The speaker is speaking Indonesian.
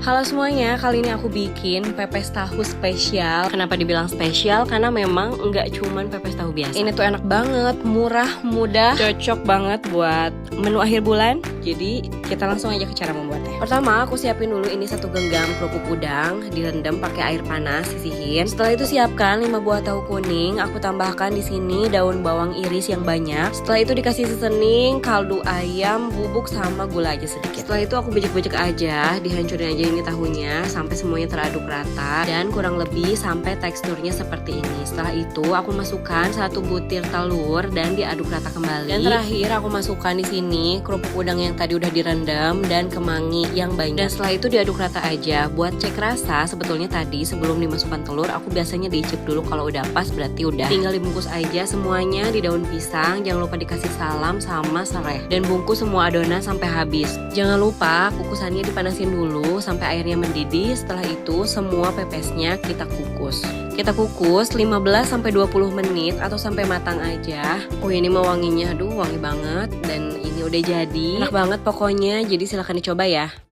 Halo semuanya, kali ini aku bikin pepes tahu spesial. Kenapa dibilang spesial? Karena memang nggak cuman pepes tahu biasa. Ini tuh enak banget, murah, mudah, cocok banget buat menu akhir bulan. Jadi kita langsung aja ke cara membuatnya. Pertama aku siapin dulu ini 1 genggam kerupuk udang, direndam pakai air panas, sisihin. Setelah itu siapkan 5 buah tahu kuning. Aku tambahkan di sini daun bawang iris yang banyak. Setelah itu dikasih seasoning, kaldu ayam, bubuk sama gula aja sedikit. Setelah itu aku bejek-bejek aja, dihancurin aja ini tahunya sampai semuanya teraduk rata dan kurang lebih sampai teksturnya seperti ini. Setelah itu aku masukkan 1 butir telur dan diaduk rata kembali. Dan terakhir aku masukkan di sini kerupuk udang yang tadi udah direndam dan kemangi yang banyak. Dan setelah itu diaduk rata aja. Buat cek rasa sebetulnya tadi sebelum dimasukkan telur aku biasanya diicip dulu, kalau udah pas berarti udah. Tinggal dibungkus aja semuanya di daun pisang. Jangan lupa dikasih salam sama serai dan bungkus semua adonan sampai habis. Jangan lupa kukusannya dipanasin dulu sampai airnya mendidih. Setelah itu semua pepesnya kita kukus. Kita kukus 15-20 menit atau sampai matang aja. Oh ini mau wanginya, aduh wangi banget. Dan ini udah jadi. Enak banget pokoknya, jadi silahkan dicoba ya.